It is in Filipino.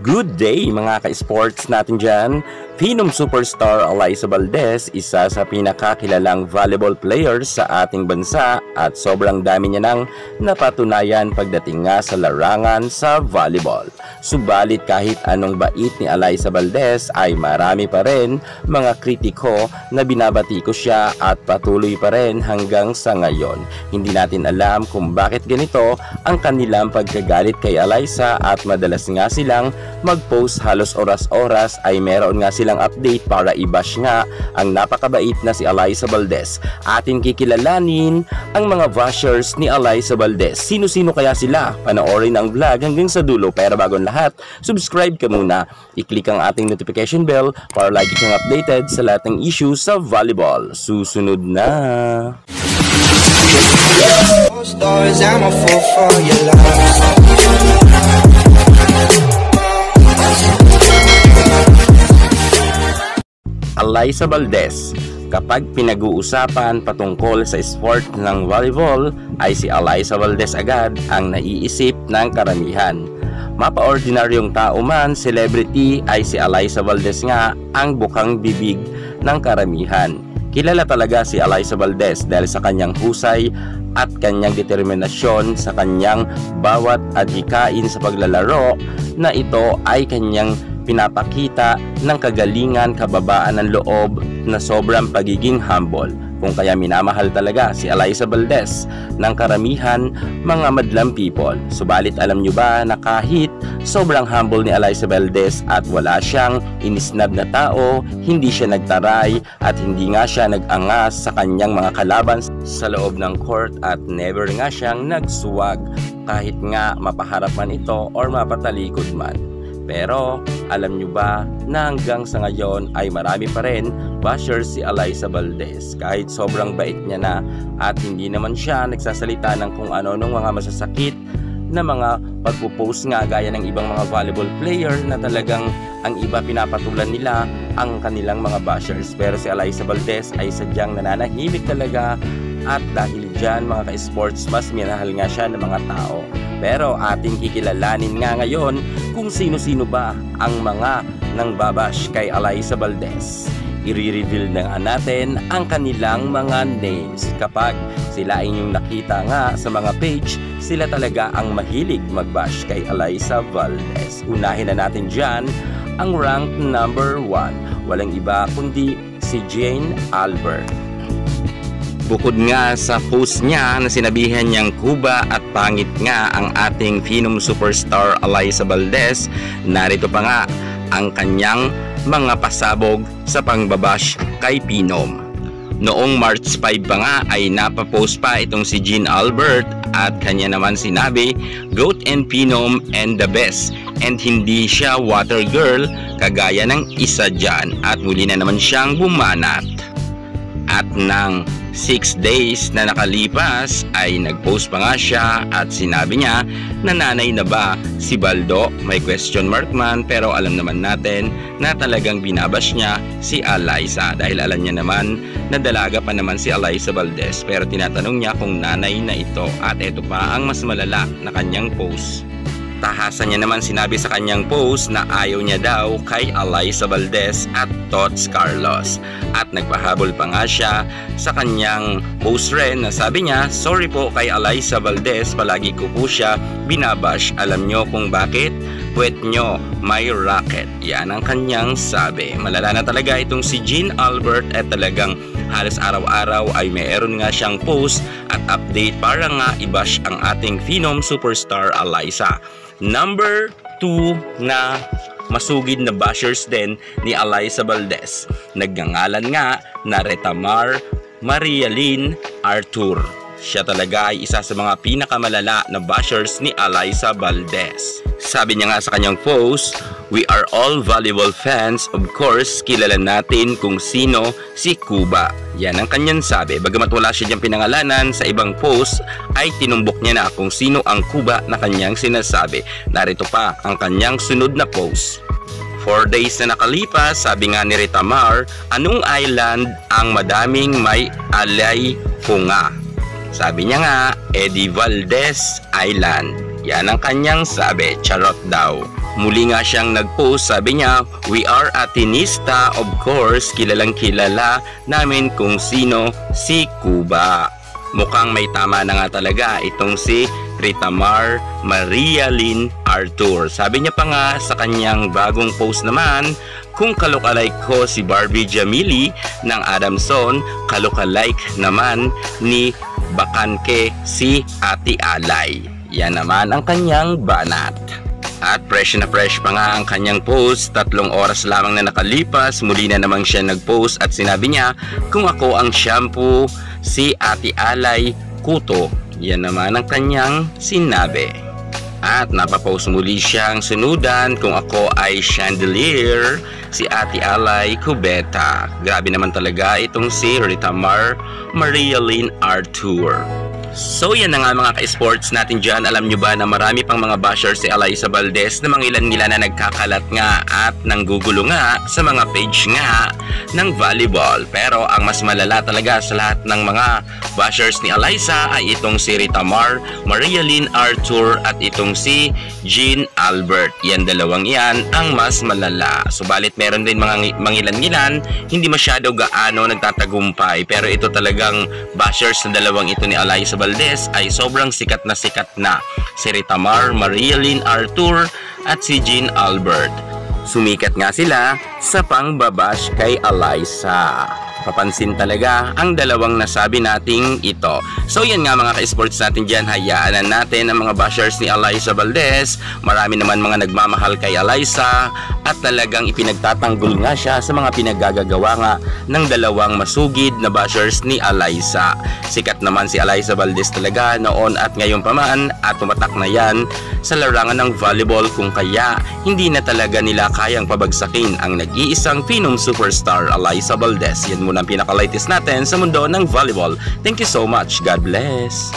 Good day mga ka-sports natin dyan. Phenom superstar Alyssa Valdez, isa sa pinakakilalang volleyball players sa ating bansa at sobrang dami niya nang napatunayan pagdating nga sa larangan sa volleyball. Subalit kahit anong bait ni Alyssa Valdez ay marami pa rin mga kritiko na binabati ko siya at patuloy pa rin hanggang sa ngayon. Hindi natin alam kung bakit ganito ang kanilang pagkagalit kay Alyssa at madalas nga silang mag-post halos oras-oras ay meron nga silang update para i-bash nga ang napakabait na si Alyssa Valdez. Atin kikilalanin ang mga bashers ni Alyssa Valdez. Sino-sino kaya sila? Panoorin ang vlog hanggang sa dulo, pero bago ang lahat, subscribe ka muna. I-click ang ating notification bell para lagi kang updated sa lahat ng issues sa volleyball. Susunod na! Alyssa Valdez. Kapag pinag-uusapan patungkol sa sport ng volleyball, ay si Alyssa Valdez agad ang naiisip ng karamihan. Mapa-ordinaryong tao man, celebrity, ay si Alyssa Valdez nga ang bukang bibig ng karamihan. Kilala talaga si Alyssa Valdez dahil sa kanyang husay at kanyang determinasyon sa kanyang bawat adhikain sa paglalaro na ito ay kanyang pinapakita ng kagalingan, kababaan ng loob na sobrang pagiging humble. Kung kaya minamahal talaga si Alyssa Valdez ng karamihan mga madlang people. Subalit alam nyo ba na kahit sobrang humble ni Alyssa Valdez at wala siyang inisnab na tao, hindi siya nagtaray at hindi nga siya nag-angas sa kanyang mga kalaban sa loob ng court at never nga siyang nagsuwag kahit nga mapaharap man ito or mapatalikod man. Pero alam nyo ba na hanggang sa ngayon ay marami pa rin bashers si Alyssa Valdez kahit sobrang bait niya na at hindi naman siya nagsasalita ng kung ano nung mga masasakit na mga pagpo-post nga gaya ng ibang mga volleyball player na talagang ang iba pinapatulan nila ang kanilang mga bashers. Pero si Alyssa Valdez ay sadyang nananahimik talaga at dahil dyan mga ka-sports mas minahal nga siya ng mga tao. Pero ating kikilalanin nga ngayon kung sino-sino ba ang mga nang babash kay Alyssa Valdez. I-reveal na nga natin ang kanilang mga names. Kapag sila inyong nakita nga sa mga page, sila talaga ang mahilig mag-bash kay Alyssa Valdez. Unahin na natin dyan ang rank number 1. Walang iba kundi si Jane Albert. Bukod nga sa post niya na sinabihan niyang kuba at pangit nga ang ating Phenom superstar Alyssa Valdez, narito pa nga ang kanyang mga pasabog sa pangbabash kay Phenom. Noong March 5 pa nga ay napapost pa itong si Jane Albert at kanya naman sinabi, "Goat and Phenom and the best." And hindi siya water girl kagaya ng isa dyan at muli na naman siyang bumanat. At nang 6 days na nakalipas ay nagpost pa nga siya at sinabi niya na nanay na ba si Baldo? May question mark man, pero alam naman natin na talagang binabash niya si Alyssa dahil alam niya naman na dalaga pa naman si Alyssa Valdez, pero tinatanong niya kung nanay na ito. At ito pa ang mas malala na kanyang post. Tahasan niya naman sinabi sa kanyang post na ayaw niya daw kay Alyssa Valdez at Tots Carlos. At nagpahabol pa nga siya sa kanyang post rin na sabi niya, "Sorry po kay Alyssa Valdez, palagi ko po siya binabash. Alam nyo kung bakit? Puwet nyo, may racket." Yan ang kanyang sabi. Malala na talaga itong si Jane Albert at talagang halos araw-araw ay mayroon nga siyang post at update para nga i-bash ang ating Phenom superstar Alyssa. Number 2 na masugid na bashers din ni Alyssa Valdez. Nagngangalan nga na Retamar Marialyn Arthur. Siya talaga ay isa sa mga pinakamalala na bashers ni Alyssa Valdez. Sabi niya nga sa kanyang post, "We are all volleyball fans. Of course, kilala natin kung sino si Kuba." Yan ang kanyang sabi. Bagamat wala siya diyang pinangalanan, sa ibang post ay tinumbok niya na kung sino ang Kuba na kanyang sinasabi. Narito pa ang kanyang sunod na post. 4 days na nakalipas, sabi nga ni Retamar, "Anong island ang madaming may alay funga?" Sabi niya nga, Eddie Valdez Island. Yan ang kanyang sabi, charot daw. Muli nga siyang nag-post, sabi niya, "We are a tenista, of course, kilalang kilala namin kung sino si Cuba." Mukhang may tama na nga talaga itong si Ritamar Marialyn Artur. Sabi niya pa nga sa kanyang bagong post naman, "Kung kalokalike ko si Barbie Jamili ng Adamson, kalokalike naman ni Bakanke si Ate Alay." Yan naman ang kanyang banat. At fresh na fresh pa nga ang kanyang post, 3 oras lamang na nakalipas, muli na namang siya nag-post at sinabi niya, "Kung ako ang shampoo, si Ate Alay Kuto." Yan naman ang kanyang sinabi. At napapost muli siyang sunudan, "Kung ako ay chandelier, si Ate Alay Cubeta." Grabe naman talaga itong si Ritamar Marialyn Artur. So yan na nga mga ka-sports natin dyan. Alam nyo ba na marami pang mga bashers si Alyssa Valdez na mangilan nila na nagkakalat nga at nanggugulo nga sa mga page nga ng volleyball. Pero ang mas malala talaga sa lahat ng mga bashers ni Alyssa ay itong si Ritamar Marialyn Artur at itong si Jean Albert. Yan dalawang yan ang mas malala. Subalit meron din mga mangilan-ngilan hindi masyado gaano nagtatagumpay. Pero ito talagang bashers na dalawang ito ni Alyssa Valdez ay sobrang sikat na si Ritamar Marialyn Artur at si Jean Albert. Sumikat nga sila sa pangbabash kay Alyssa. Papansin talaga ang dalawang nasabi nating ito. So yan nga mga ka-sports natin dyan, hayaan na natin ang mga bashers ni Alyssa Valdez. Marami naman mga nagmamahal kay Alyssa at talagang ipinagtatanggol nga siya sa mga pinaggagawa nga ng dalawang masugid na bashers ni Alyssa. Sikat naman si Alyssa Valdez talaga noon at ngayon pa man at tumatak na yan sa larangan ng volleyball, kung kaya hindi na talaga nila kayang pabagsakin ang nag-iisang Phenom superstar Alyssa Valdez. Yan muna ang pinaka-latest natin sa mundo ng volleyball. Thank you so much. God bless.